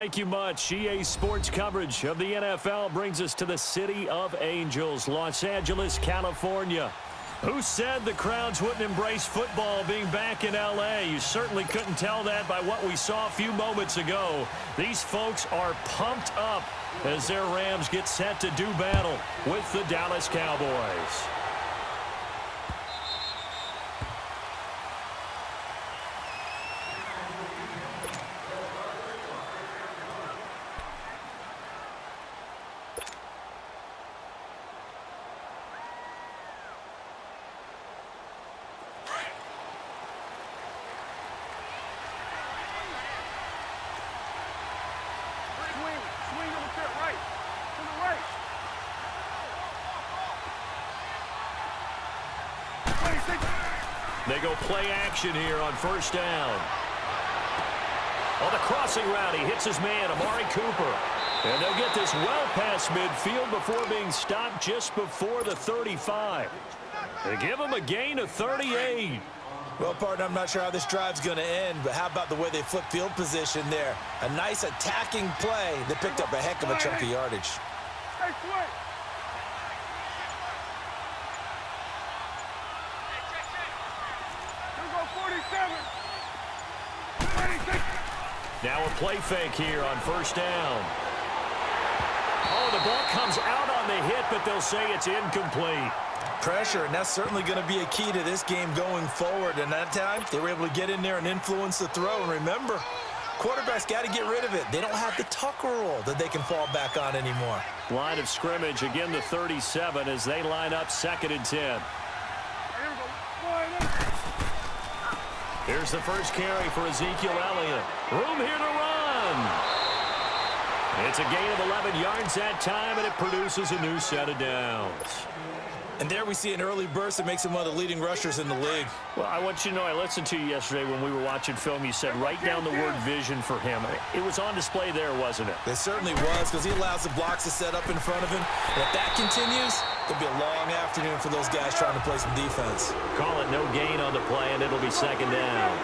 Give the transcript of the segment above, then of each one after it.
Thank you much. EA Sports coverage of the NFL brings us to the City of Angels, Los Angeles, California. Who said the crowds wouldn't embrace football being back in L.A.? You certainly couldn't tell that by what we saw a few moments ago. These folks are pumped up as their Rams get set to do battle with the Dallas Cowboys. They go play action here on first down. On the crossing route, he hits his man, Amari Cooper. And they'll get this well past midfield before being stopped just before the 35. They give him a gain of 38. Well, partner, I'm not sure how this drive's going to end, but how about the way they flip field position there? A nice attacking play that picked up a heck of a chunk of yardage. Now a play fake here on first down. Oh, the ball comes out on the hit, but they'll say it's incomplete. Pressure, and that's certainly going to be a key to this game going forward. And that time, they were able to get in there and influence the throw. And remember, quarterbacks got to get rid of it. They don't have the tucker roll that they can fall back on anymore. Line of scrimmage, again the 37 as they line up 2nd and 10. Here's the first carry for Ezekiel Elliott. Room here to run. It's a gain of 11 yards that time, and it produces a new set of downs. And there we see an early burst that makes him one of the leading rushers in the league. Well, I want you to know, I listened to you yesterday when we were watching film. You said write down the word vision for him. It was on display there, wasn't it? It certainly was, because he allows the blocks to set up in front of him. And if that continues, it'll be a long afternoon for those guys trying to play some defense. Call it no gain on the play, and it'll be 2nd down.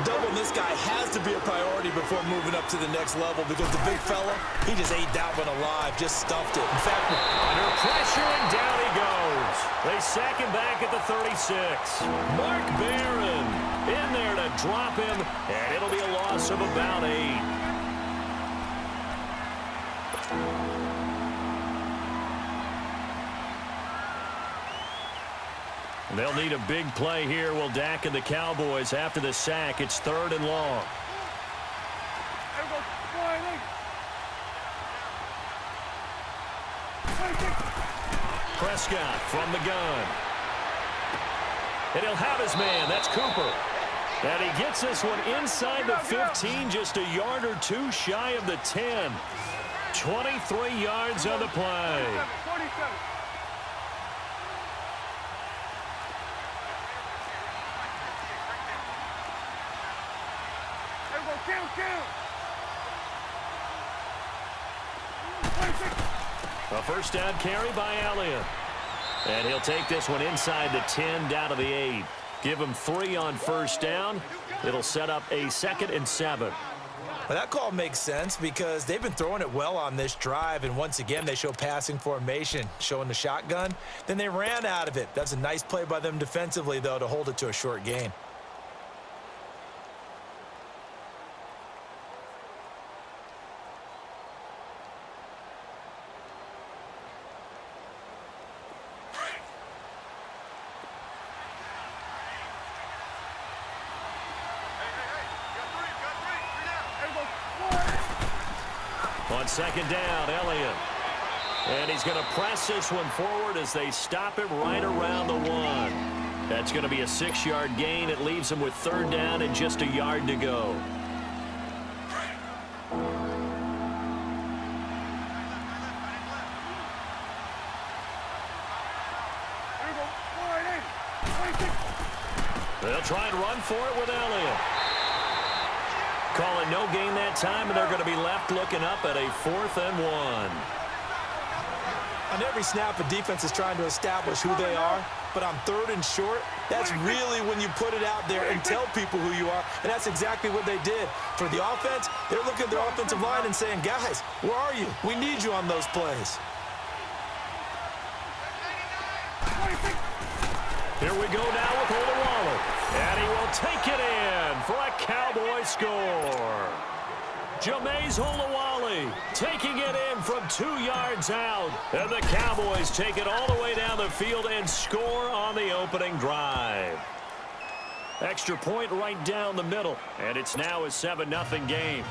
Doubling this guy has to be a priority before moving up to the next level, because the big fella, he just ate that one alive, just stuffed it. In fact, under pressure, and down he goes. They sack him back at the 36. Mark Barron in there to drop him, and it'll be a loss of about 8. They'll need a big play here. Will Dak and the Cowboys after the sack. It's 3rd and long. Prescott from the gun. And he'll have his man. That's Cooper. And he gets this one inside the 15, just a yard or two shy of the 10. 23 yards on the play. A first down carry by Elliott. And he'll take this one inside the 10 down to the 8. Give him 3 on first down. It'll set up a 2nd and 7. Well, that call makes sense because they've been throwing it well on this drive, and once again they show passing formation, showing the shotgun. Then they ran out of it. That's a nice play by them defensively, though, to hold it to a short gain. On 2nd down, Elliott. And he's going to press this one forward as they stop him right around the 1. That's going to be a 6-yard gain. It leaves him with 3rd down and just a yard to go. They'll try and run for it with Elliott. Calling no gain that time, and they're going to be left looking up at a 4th and 1. On every snap, a defense is trying to establish who they are, but on 3rd and short, that's really when you put it out there and tell people who you are, and that's exactly what they did. For the offense, they're looking at their offensive line and saying, guys, where are you? We need you on those plays. Here we go now with Olawale, and he will take it in for a Cowboy score. Jameis Olawale taking it in from 2 yards out. And the Cowboys take it all the way down the field and score on the opening drive. Extra point right down the middle. And it's now a 7-0 game.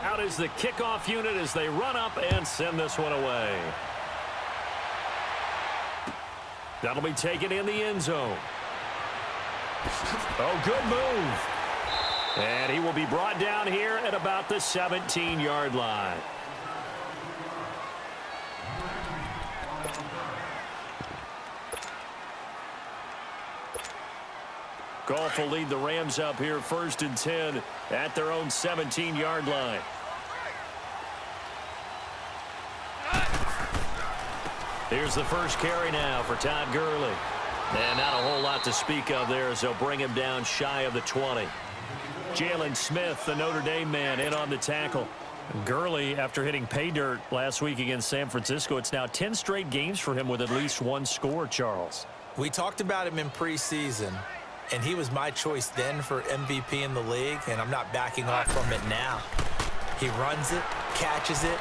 Out is the kickoff unit as they run up and send this one away. That'll be taken in the end zone. Oh, good move. And he will be brought down here at about the 17-yard line. Goff will lead the Rams up here 1st and 10 at their own 17-yard line. Here's the first carry now for Todd Gurley. And not a whole lot to speak of there as they'll bring him down shy of the 20. Jalen Smith, the Notre Dame man, in on the tackle. Gurley, after hitting pay dirt last week against San Francisco, it's now 10 straight games for him with at least 1 score, Charles. We talked about him in preseason, and he was my choice then for MVP in the league, and I'm not backing off from it now. He runs it, catches it.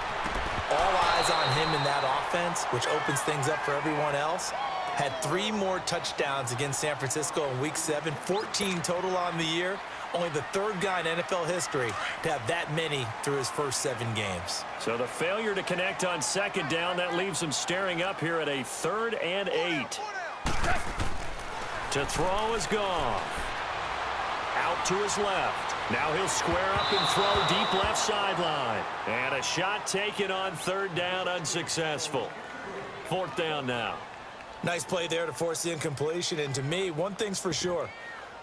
All eyes on him in that offense, which opens things up for everyone else. Had 3 more touchdowns against San Francisco in Week 7, 14 total on the year. Only the 3rd guy in NFL history to have that many through his first 7 games. So the failure to connect on 2nd down, that leaves him staring up here at a 3rd and 8. To throw is Goff. Out to his left. Now he'll square up and throw deep left sideline. And a shot taken on 3rd down, unsuccessful. 4th down now. Nice play there to force the incompletion. And to me, one thing's for sure.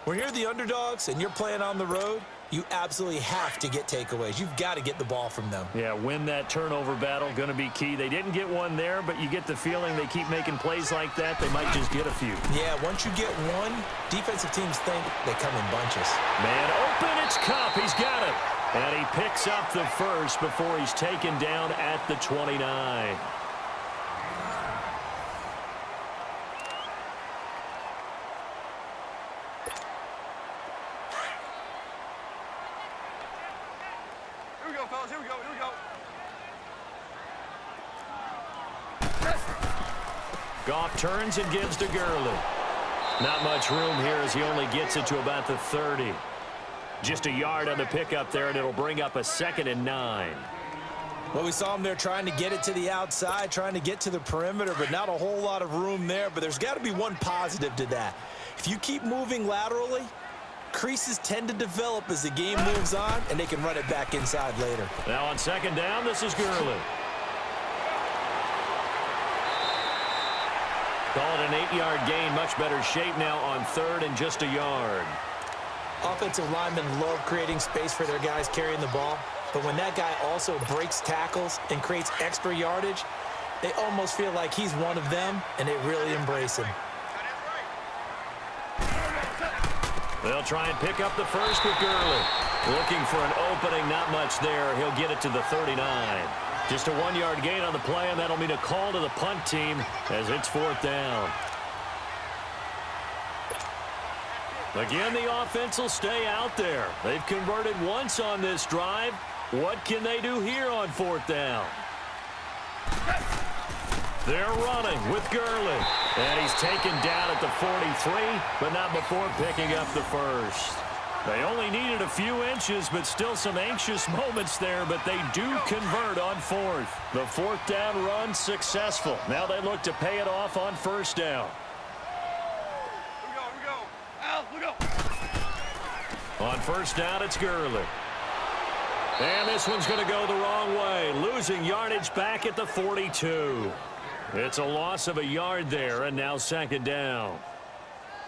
When you're the underdogs and you're playing on the road, you absolutely have to get takeaways. You've got to get the ball from them. Yeah, win that turnover battle, going to be key. They didn't get one there, but you get the feeling they keep making plays like that, they might just get a few. Yeah, once you get one, defensive teams think they come in bunches. Man open, it's Kupp. He's got it. And he picks up the first before he's taken down at the 29. Goff turns and gives to Gurley. Not much room here as he only gets it to about the 30. Just a yard on the pickup there, and it'll bring up a 2nd and 9. Well, we saw him there trying to get it to the outside, trying to get to the perimeter, but not a whole lot of room there. But there's got to be one positive to that. If you keep moving laterally, creases tend to develop as the game moves on, and they can run it back inside later. Now on 2nd down, this is Gurley. Call it an 8-yard gain. Much better shape now on 3rd and just a yard. Offensive linemen love creating space for their guys carrying the ball. But when that guy also breaks tackles and creates extra yardage, they almost feel like he's one of them, and they really embrace him. They'll try and pick up the first with Gurley. Looking for an opening, not much there. He'll get it to the 39. Just a 1-yard gain on the play, and that'll mean a call to the punt team as it's 4th down. Again, the offense will stay out there. They've converted once on this drive. What can they do here on 4th down? They're running with Gurley. And he's taken down at the 43, but not before picking up the first. They only needed a few inches, but still some anxious moments there, but they do convert on 4th. The 4th down run successful. Now they look to pay it off on 1st down. Here we go. Al, look up. On 1st down, it's Gurley. And this one's going to go the wrong way, losing yardage back at the 42. It's a loss of a yard there, and now 2nd down.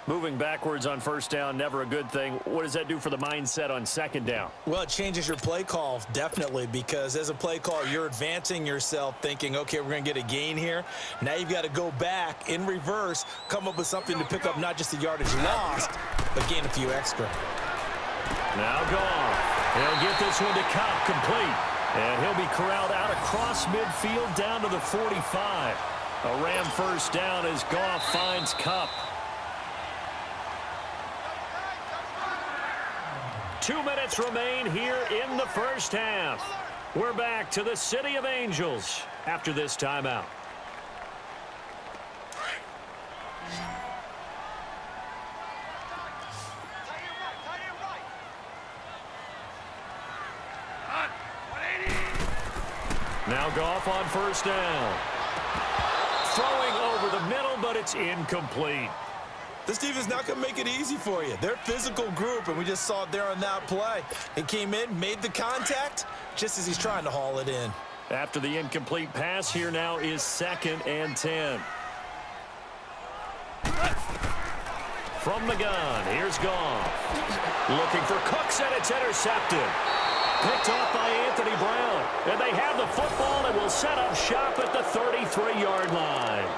Moving backwards on first down, never a good thing. What does that do for the mindset on second down? Well, it changes your play call, definitely, because as a play call, you're advancing yourself thinking, okay, we're going to get a gain here. Now you've got to go back in reverse, come up with something to pick up not just the yardage lost, but gain a few extra. Now Goff. He'll get this one to Cobb, complete. And he'll be corralled out across midfield down to the 45. A Ram first down as Goff finds Kupp. 2 minutes remain here in the first half. We're back to the City of Angels after this timeout. Now Goff on first down. Throwing over the middle, but it's incomplete. This defense is not going to make it easy for you. They're a physical group, and we just saw it there on that play. It came in, made the contact, just as he's trying to haul it in. After the incomplete pass, here now is 2nd and 10. From the gun, here's Goff. Looking for Cooks, and it's intercepted. Picked off by Anthony Brown. And they have the football and will set up shop at the 33-yard line.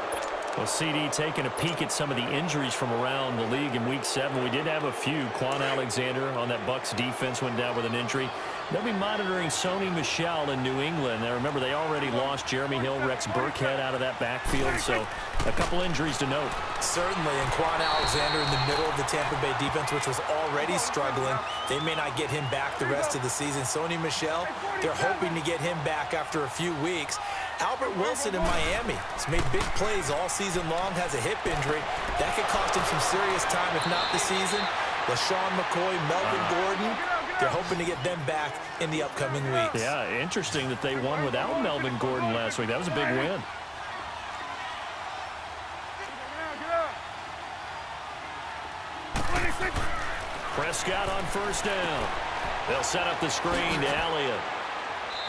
Well, CD taking a peek at some of the injuries from around the league in Week 7. We did have a few. Quan Alexander on that Bucs defense went down with an injury. They'll be monitoring Sony Michel in New England. Now, remember, they already lost Jeremy Hill, Rex Burkhead out of that backfield, so a couple injuries to note. Certainly, and Quan Alexander in the middle of the Tampa Bay defense, which was already struggling. They may not get him back the rest of the season. Sony Michel, they're hoping to get him back after a few weeks. Albert Wilson in Miami has made big plays all season long, has a hip injury. That could cost him some serious time, if not the season. LaShawn McCoy, Melvin Gordon, they're hoping to get them back in the upcoming weeks. Yeah, interesting that they won without Melvin Gordon last week. That was a big win. Prescott on first down. They'll set up the screen to Elliott.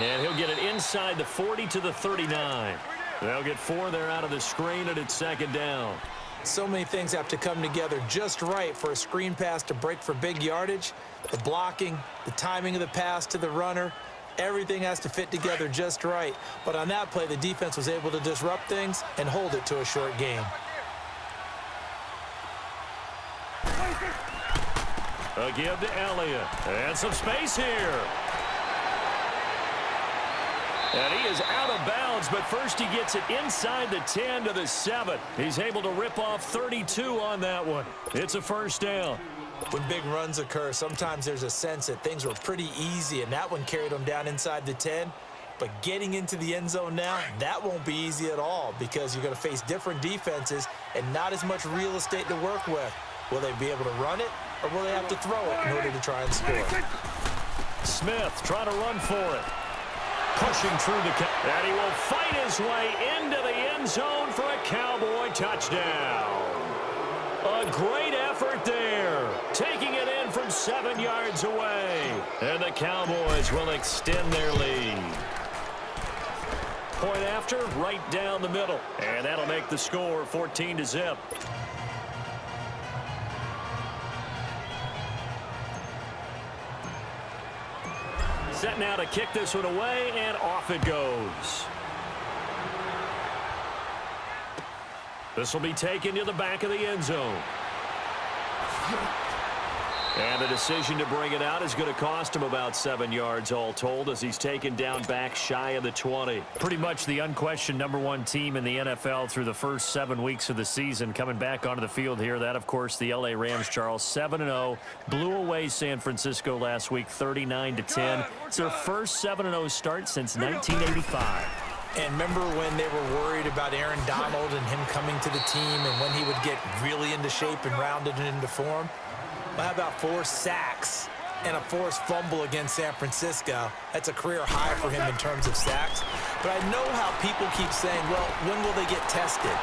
And he'll get it inside the 40 to the 39. They'll get 4 there out of the screen, and it's 2nd down. So many things have to come together just right for a screen pass to break for big yardage. The blocking, the timing of the pass to the runner, everything has to fit together just right. But on that play, the defense was able to disrupt things and hold it to a short gain. A give to Elliott. And some space here. And he is out of bounds, but first he gets it inside the 10 to the 7. He's able to rip off 32 on that one. It's a first down. When big runs occur, sometimes there's a sense that things were pretty easy, and that one carried them down inside the 10. But getting into the end zone now, that won't be easy at all because you're going to face different defenses and not as much real estate to work with. Will they be able to run it, or will they have to throw it in order to try and score? Smith trying to run for it. Pushing through the... And he will fight his way into the end zone for a Cowboy touchdown. A great effort there. Taking it in from 7 yards away. And the Cowboys will extend their lead. Point after, right down the middle. And that'll make the score 14-0. Set now to kick this one away, and off it goes. This will be taken to the back of the end zone. And the decision to bring it out is going to cost him about 7 yards all told as he's taken down back shy of the 20. Pretty much the unquestioned #1 team in the NFL through the first 7 weeks of the season. Coming back onto the field here, that, of course, the L.A. Rams, Charles, 7-0. Blew away San Francisco last week, 39-10. It's their first 7-0 start since 1985. And remember when they were worried about Aaron Donald and him coming to the team and when he would get really into shape and rounded and into form? Well, how about 4 sacks and a forced fumble against San Francisco? That's a career high for him in terms of sacks. But I know how people keep saying, well, when will they get tested?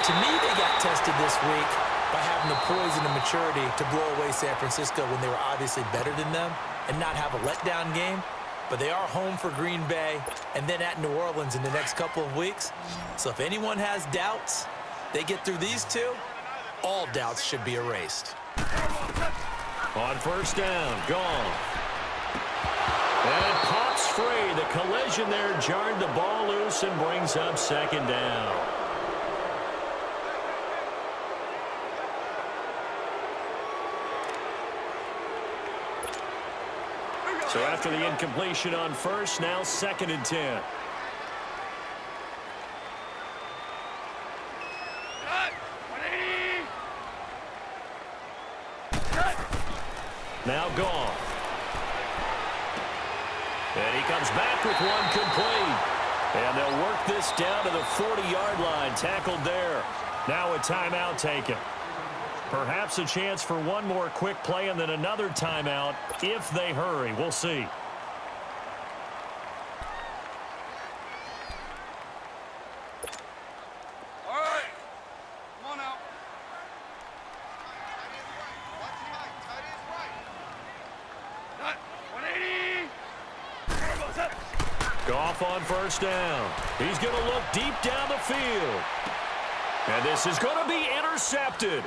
To me, they got tested this week by having the poise and the maturity to blow away San Francisco when they were obviously better than them and not have a letdown game. But they are home for Green Bay and then at New Orleans in the next couple of weeks. So if anyone has doubts, they get through these two, all doubts should be erased. On first down, gone. And it pops free. The collision there jarred the ball loose and brings up second down. So after the incompletion on first, now 2nd and 10. Now gone. And he comes back with one complete. And they'll work this down to the 40-yard line. Tackled there. Now a timeout taken. Perhaps a chance for one more quick play and then another timeout if they hurry. We'll see. All right. Come on out. Nut. 180. Goff on first down. He's going to look deep down the field. And this is going to be intercepted.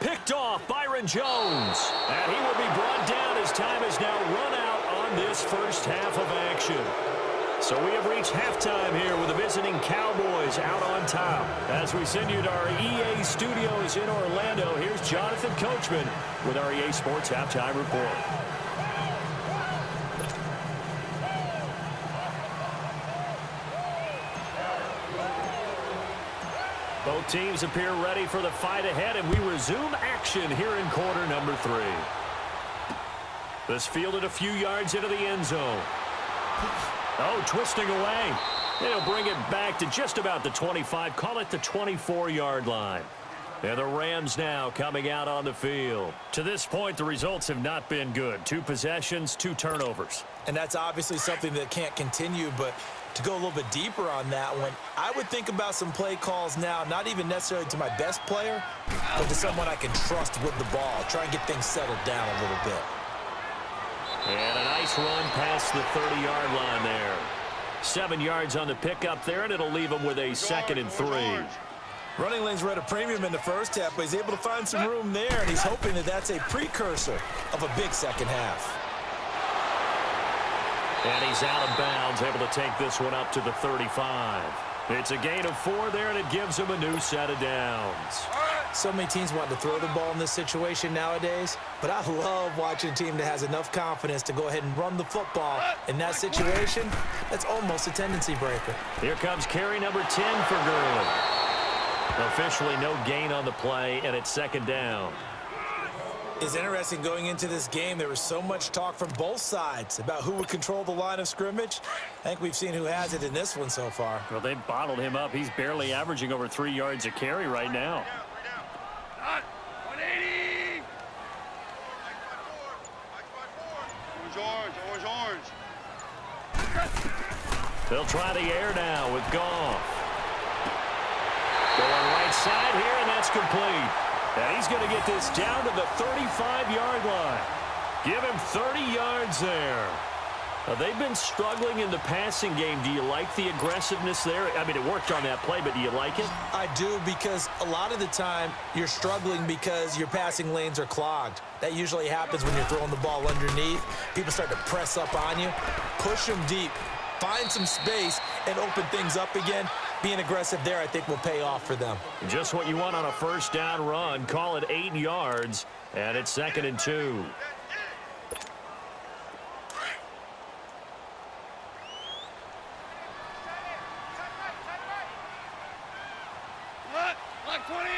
Picked off Byron Jones. And he will be brought down as time has now run out on this first half of action. So we have reached halftime here with the visiting Cowboys out on top. As we send you to our EA studios in Orlando, here's Jonathan Coachman with our EA Sports Halftime Report. Both teams appear ready for the fight ahead, and we resume action here in quarter number 3. This fielded a few yards into the end zone. Oh, twisting away. They'll bring it back to just about the 25, call it the 24-yard line. And the Rams now coming out on the field. To this point, the results have not been good. 2 possessions, 2 turnovers. And that's obviously something that can't continue, but to go a little bit deeper on that one, I would think about some play calls now, not even necessarily to my best player, but to someone I can trust with the ball. Try and get things settled down a little bit. And a nice run past the 30-yard line there. 7 yards on the pickup there, and it'll leave him with a 2nd and 3. Running lanes were at a premium in the first half, but he's able to find some room there, and he's hoping that that's a precursor of a big second half. And he's out of bounds, able to take this one up to the 35. It's a gain of 4 there, and it gives him a new set of downs. So many teams want to throw the ball in this situation nowadays, but I love watching a team that has enough confidence to go ahead and run the football. In that situation, that's almost a tendency breaker. Here comes carry number 10 for Gurley. Officially no gain on the play, and it's 2nd down. It's interesting going into this game. There was so much talk from both sides about who would control the line of scrimmage. I think we've seen who has it in this one so far. Well, they've bottled him up. He's barely averaging over 3 yards a carry right now. 180. Orange. They'll try the air now with Goff. Going right side here, and that's complete. And he's going to get this down to the 35-yard line. Give him 30 yards there. They've been struggling in the passing game. Do you like the aggressiveness there? I mean, it worked on that play, but do you like it? I do, because a lot of the time you're struggling because your passing lanes are clogged. That usually happens when you're throwing the ball underneath. People start to press up on you. Push them deep. Find some space and open things up again. Being aggressive there, I think, will pay off for them. Just what you want on a first down run. Call it 8 yards, and it's 2nd and 2. Black 20.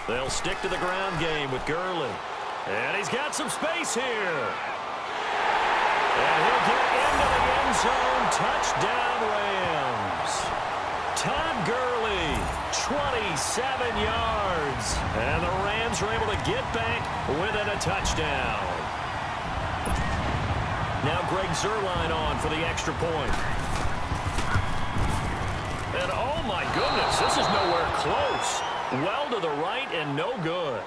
They'll stick to the ground game with Gurley. And he's got some space here. And he'll get into the end zone. Touchdown, Rams. Todd Gurley, 27 yards. And the Rams are able to get back within a touchdown. Now Greg Zuerlein on for the extra point. And oh my goodness, this is nowhere close. Well to the right and no good.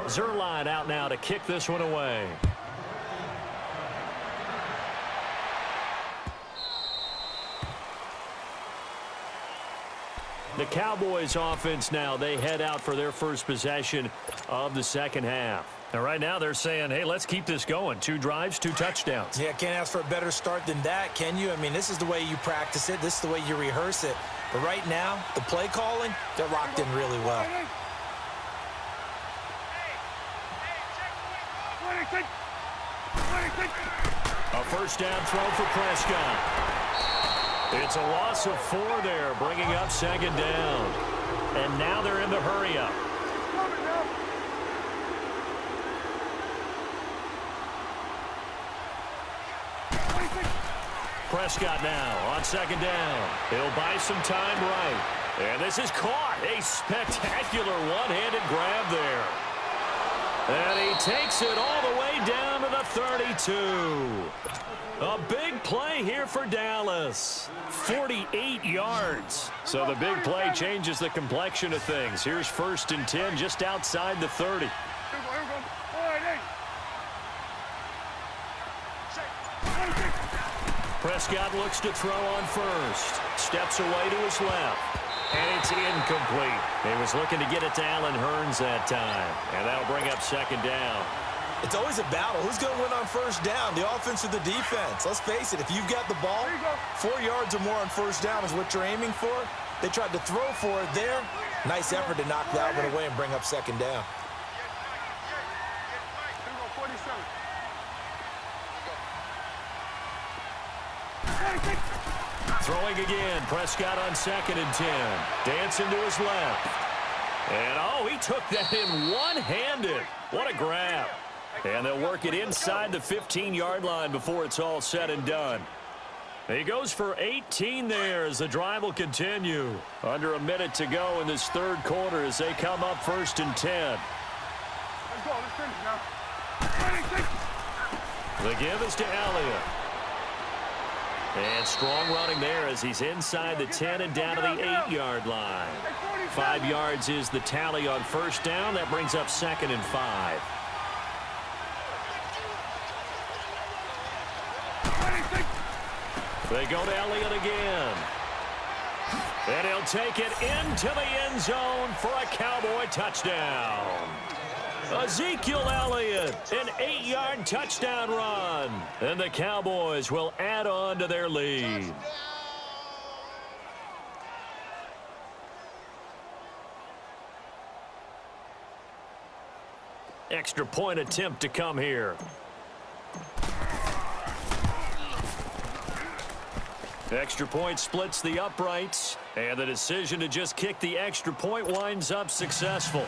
Zerline out now to kick this one away. The Cowboys offense now, they head out for their first possession of the second half. And right now they're saying, hey, let's keep this going. 2 drives, 2 touchdowns. Yeah, can't ask for a better start than that, can you? I mean, this is the way you practice it. This is the way you rehearse it. But right now, the play calling, they're locked in really well. A first down throw for Prescott. It's a loss of 4 there, bringing up second down. And now they're in the hurry-up. Prescott now on second down. He'll buy some time right. And this is caught. A spectacular one-handed grab there. And he takes it all the way down to the 32. A big play here for Dallas. 48 yards. So the big play changes the complexion of things. Here's 1st and 10 just outside the 30. Prescott looks to throw on first. Steps away to his left. And it's incomplete. He was looking to get it to Allen Hurns that time. And that'll bring up second down. It's always a battle. Who's going to win on first down, the offense or the defense? Let's face it, if you've got the ball, 4 yards or more on first down is what you're aiming for. They tried to throw for it there. Nice effort to knock that one away and bring up second down. Throwing again. Prescott on 2nd and 10. Dancing to his left. And, oh, he took that in one-handed. What a grab. And they'll work it inside the 15-yard line before it's all said and done. He goes for 18 there as the drive will continue. Under a minute to go in this 3rd quarter as they come up 1st and 10. Let's go. Let's finish now. The give is to Elliott. And strong running there as he's inside the 10 and down to the 8-yard line. 5 yards is the tally on first down. That brings up 2nd and 5. They go to Elliott again. And he'll take it into the end zone for a Cowboy touchdown. Ezekiel Elliott, an 8-yard touchdown run. And the Cowboys will add on to their lead. Extra point attempt to come here. Extra point splits the uprights, and the decision to just kick the extra point winds up successful.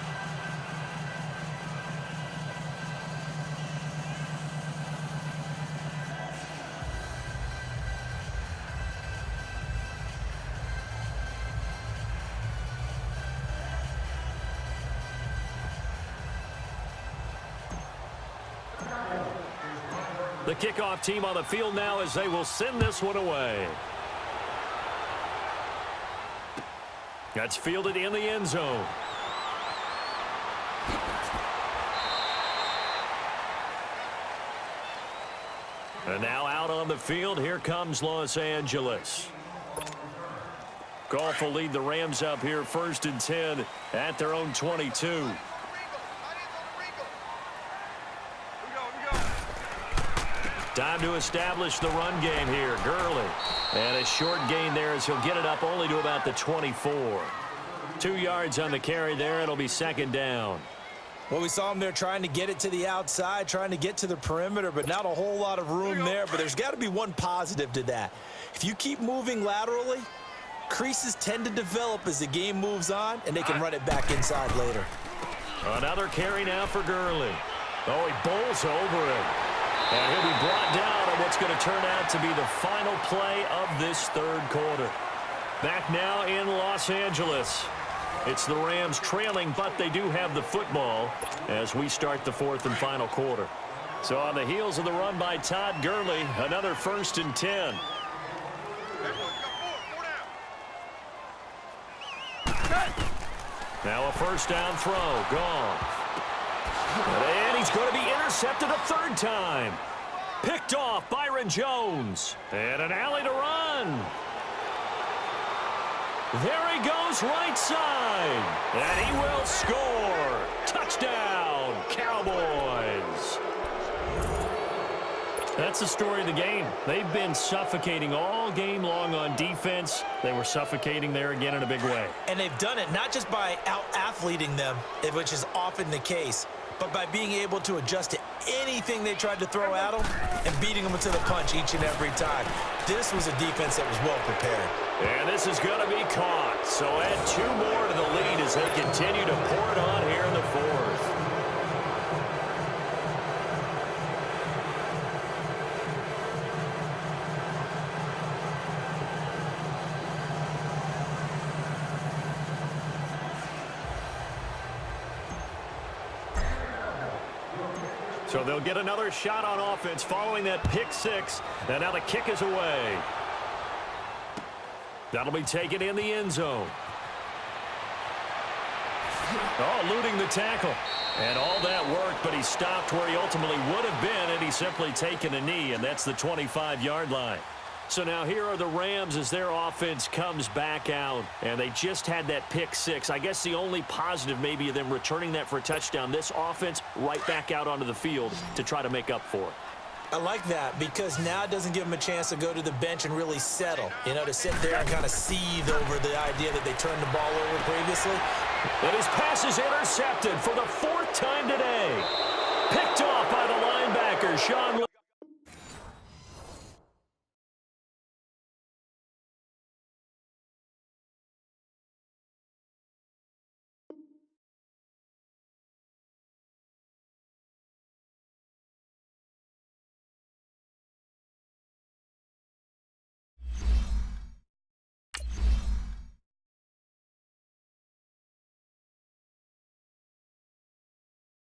The kickoff team on the field now as they will send this one away. That's fielded in the end zone. And now out on the field, here comes Los Angeles. Goff will lead the Rams up here 1st and 10 at their own 22. Time to establish the run game here. Gurley. And a short gain there as he'll get it up only to about the 24. 2 yards on the carry there. It'll be 2nd down. Well, we saw him there trying to get it to the outside, trying to get to the perimeter, but not a whole lot of room there. But there's got to be one positive to that. If you keep moving laterally, creases tend to develop as the game moves on, and they can run it back inside later. Another carry now for Gurley. Oh, he bowls over it. And he'll be brought down on what's going to turn out to be the final play of this 3rd quarter. Back now in Los Angeles. It's the Rams trailing, but they do have the football as we start the 4th and final quarter. So on the heels of the run by Todd Gurley, another 1st and 10. Now a first down throw. Goff. And he's going to be intercepted a third time. Picked off Byron Jones. And an alley to run. There he goes, right side. And he will score. Touchdown, Cowboys. That's the story of the game. They've been suffocating all game long on defense. They were suffocating there again in a big way. And they've done it not just by out-athleting them, which is often the case, but by being able to adjust to anything they tried to throw at them and beating them to the punch each and every time. This was a defense that was well prepared. And this is going to be caught. So add 2 more to the lead as they continue to pour it on here in the fourth. So they'll get another shot on offense following that pick 6. And now the kick is away. That'll be taken in the end zone. Oh, eluding the tackle. And all that worked, but he stopped where he ultimately would have been, and he's simply taken a knee, and that's the 25-yard line. So now here are the Rams as their offense comes back out, and they just had that pick 6. I guess the only positive maybe of them returning that for a touchdown. This offense right back out onto the field to try to make up for it. I like that because now it doesn't give them a chance to go to the bench and really settle, to sit there and kind of seethe over the idea that they turned the ball over previously. And his pass is intercepted for the 4th time today. Picked off by the linebacker, Sean.